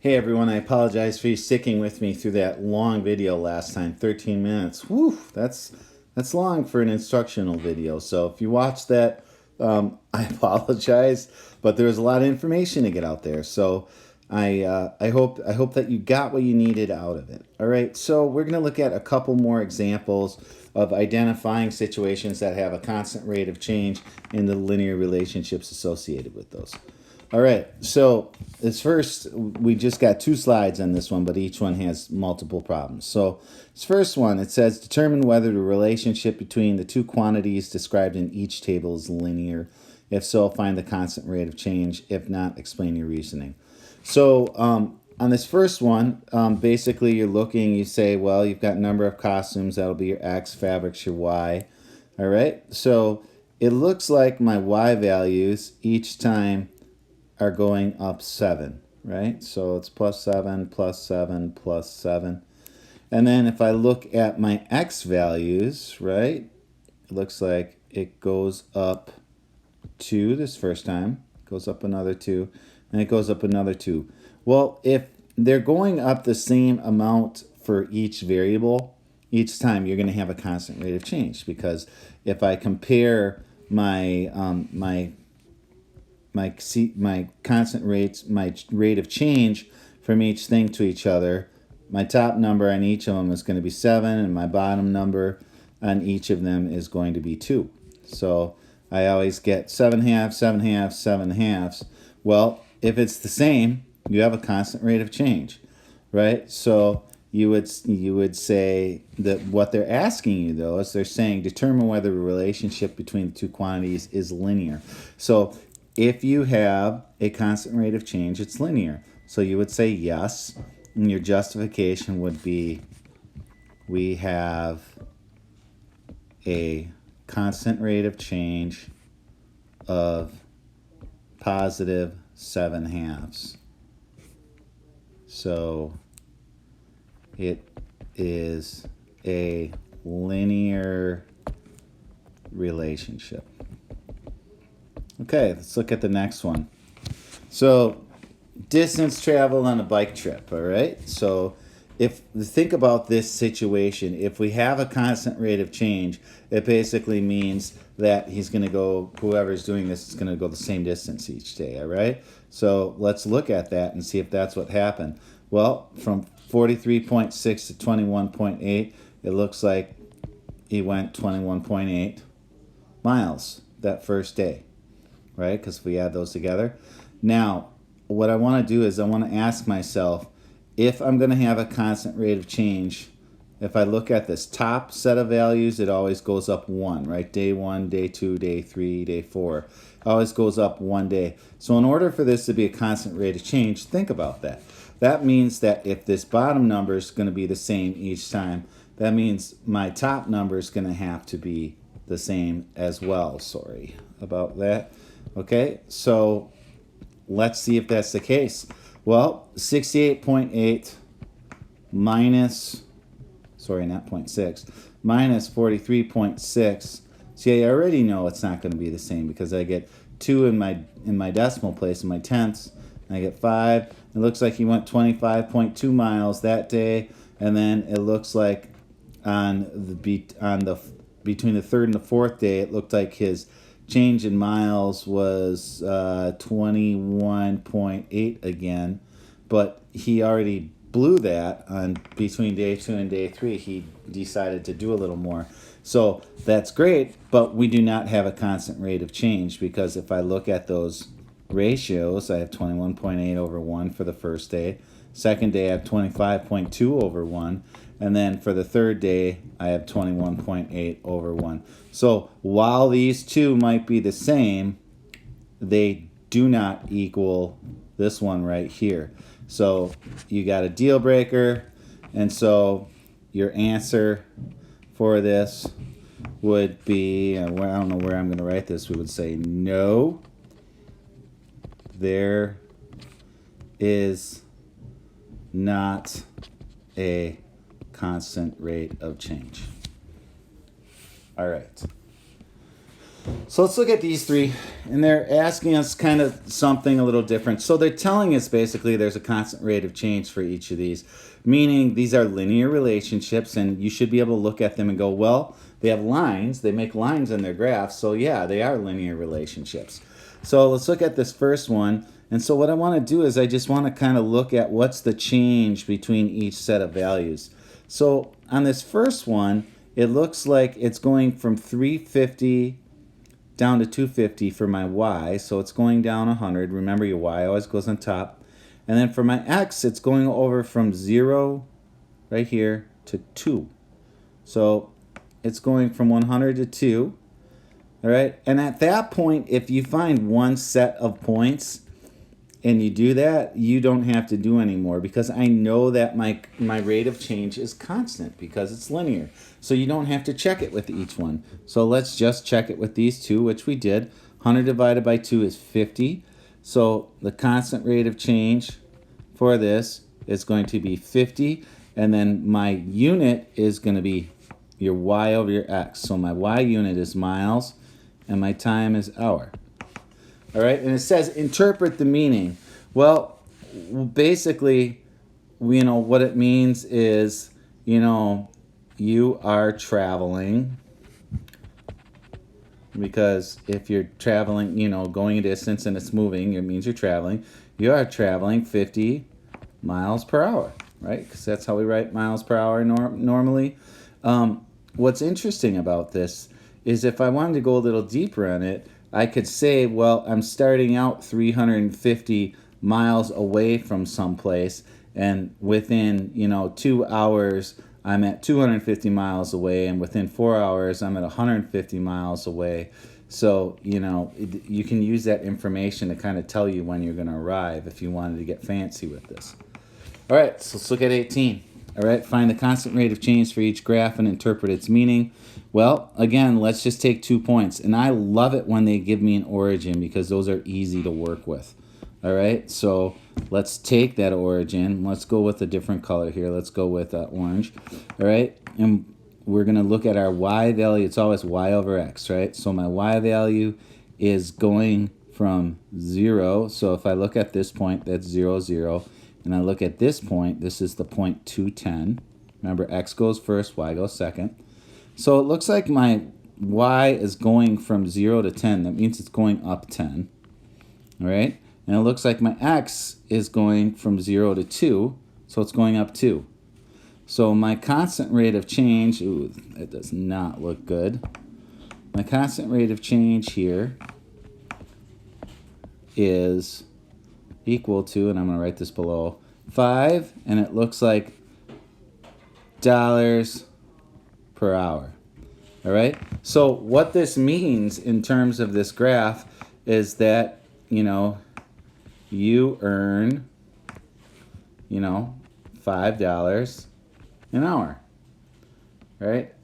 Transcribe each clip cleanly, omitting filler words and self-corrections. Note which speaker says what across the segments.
Speaker 1: Hey everyone, I apologize for you sticking with me through that long video last time, 13 minutes. Whew, that's long for an instructional video. So if you watched that, I apologize, but there was a lot of information to get out there. So I hope that you got what you needed out of it. All right, so we're going to look at a couple more examples of identifying situations that have a constant rate of change in the linear relationships associated with those. All right, so this first, we just got two slides on this one, but each one has multiple problems. So this first one, it says determine whether the relationship between the two quantities described in each table is linear. If so, find the constant rate of change. If not, explain your reasoning. So on this first one, basically you're looking, you say, well, you've got number of costumes, that'll be your X, fabrics your Y. All right, so it looks like my Y values each time are going up 7, right? So it's plus 7, plus 7, plus 7. And then if I look at my X values, right, it looks like it goes up 2 this first time, goes up another 2, and it goes up another 2. Well, if they're going up the same amount for each variable, each time you're going to have a constant rate of change, because if I compare my my constant rates, my rate of change from each thing to each other, my top number on each of them is going to be 7, and my bottom number on each of them is going to be 2. So I always get 7 halves, 7 halves, 7 halves. Well, if it's the same, you have a constant rate of change, right? So you would say that what they're asking you, though, is they're saying determine whether the relationship between the two quantities is linear. So if you have a constant rate of change, it's linear. So you would say yes, and your justification would be we have a constant rate of change of positive 7 halves. So it is a linear relationship. Okay, let's look at the next one. So, distance traveled on a bike trip, all right? So, if think about this situation, if we have a constant rate of change, it basically means that he's going to go, whoever's doing this is going to go the same distance each day, all right? So, let's look at that and see if that's what happened. Well, from 43.6 to 21.8, it looks like he went 21.8 miles that first day, right? Because we add those together. Now, what I want to do is I want to ask myself, if I'm going to have a constant rate of change, if I look at this top set of values, it always goes up 1, right? Day 1, day 2, day 3, day 4. It always goes up 1 day. So in order for this to be a constant rate of change, think about that. That means that if this bottom number is going to be the same each time, that means my top number is going to have to be the same as well. Sorry about that. Okay, so let's see if that's the case. Well, 68.8 minus, sorry, not 0.6, minus 43.6. See, I already know it's not going to be the same because I get 2 in my decimal place, in my tenths, and I get 5. It looks like he went 25.2 miles that day, and then it looks like between the third and the fourth day, it looked like his change in miles was 21.8 again, but he already blew that on between day 2 and day 3. He decided to do a little more. So that's great, but we do not have a constant rate of change, because if I look at those ratios, I have 21.8 over 1 for the first day. Second day, I have 25.2 over 1. And then for the third day, I have 21.8 over 1. So while these two might be the same, they do not equal this one right here. So you got a deal breaker. And so your answer for this would be, I don't know where I'm going to write this, we would say no, there is not a constant rate of change. All right. So let's look at these three, and they're asking us kind of something a little different. So they're telling us basically there's a constant rate of change for each of these, meaning these are linear relationships, and you should be able to look at them and go, well, they have lines, they make lines in their graphs, so yeah, they are linear relationships. So let's look at this first one. And so what I want to do is I just want to kind of look at what's the change between each set of values. So on this first one, it looks like it's going from 350 down to 250 for my y, so it's going down 100. Remember, your y always goes on top. And then for my x, it's going over from 0 right here to 2. So it's going from 100 to 2. All right, and at that point, if you find one set of points and you do that, you don't have to do any more, because I know that my rate of change is constant because it's linear. So you don't have to check it with each one. So let's just check it with these two, which we did. 100 divided by 2 is 50. So the constant rate of change for this is going to be 50. And then my unit is going to be your y over your x. So my y unit is miles and my time is hour. All right, and it says interpret the meaning. Well, basically, what it means is, you are traveling, because if you're traveling, going a distance and it's moving, it means you're traveling. You are traveling 50 miles per hour, right? Because that's how we write miles per hour normally. What's interesting about this is if I wanted to go a little deeper on it, I could say, well, I'm starting out 350 miles away from someplace, and within 2 hours I'm at 250 miles away, and within 4 hours I'm at 150 miles away. So you can use that information to kind of tell you when you're going to arrive if you wanted to get fancy with this. All right, so let's look at 18. All right, find the constant rate of change for each graph and interpret its meaning. Well, again, let's just take 2 points. And I love it when they give me an origin, because those are easy to work with. All right, so let's take that origin. Let's go with a different color here. Let's go with orange. All right, and we're going to look at our y value. It's always y over x, right? So my y value is going from 0. So if I look at this point, that's 0, 0. And I look at this point, this is the point 210. Remember, x goes first, y goes second. So it looks like my y is going from 0 to 10. That means it's going up 10. All right? And it looks like my x is going from 0 to 2. So it's going up 2. So my constant rate of change, ooh, that does not look good. My constant rate of change here is equal to, and I'm going to write this below, 5, and it looks like dollars per hour. All right? So what this means in terms of this graph is that, you earn, $5 an hour. Right?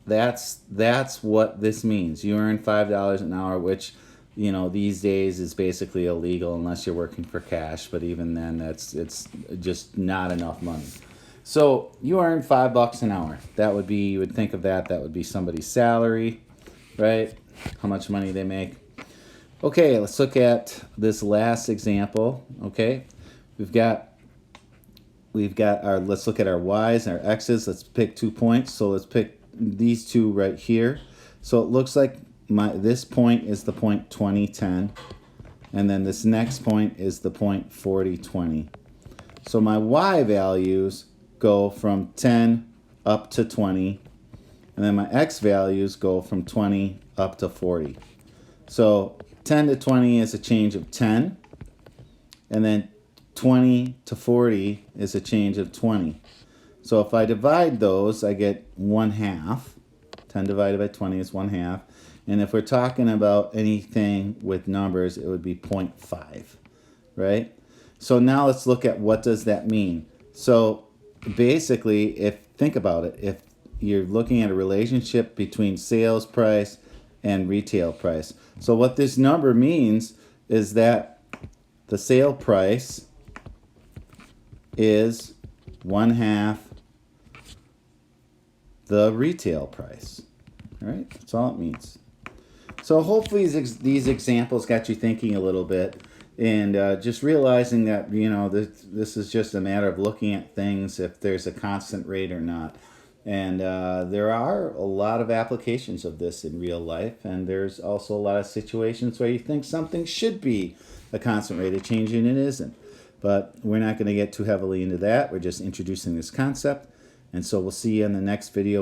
Speaker 1: That's what this means. You earn $5 an hour, which these days is basically illegal unless you're working for cash. But even then, it's just not enough money. So you earn $5 an hour. That would be, you would think of that would be somebody's salary, right? How much money they make. Okay, let's look at this last example. Okay, we've got our, let's look at our y's and our x's. Let's pick 2 points. So let's pick these two right here. So it looks like this point is the point 2010, and then this next point is the point 4020. So my y values go from 10 up to 20, and then my x values go from 20 up to 40. So 10 to 20 is a change of 10, and then 20 to 40 is a change of 20. So if I divide those, I get 1/2. 10 divided by 20 is 1/2. And if we're talking about anything with numbers, it would be 0.5, right? So now let's look at what does that mean. So basically, think about it, if you're looking at a relationship between sales price and retail price. So what this number means is that the sale price is 1/2 the retail price. All right, that's all it means. So hopefully these examples got you thinking a little bit, and just realizing that this is just a matter of looking at things if there's a constant rate or not. And there are a lot of applications of this in real life, and there's also a lot of situations where you think something should be a constant rate of change and it isn't. But we're not going to get too heavily into that. We're just introducing this concept. And so we'll see you in the next video.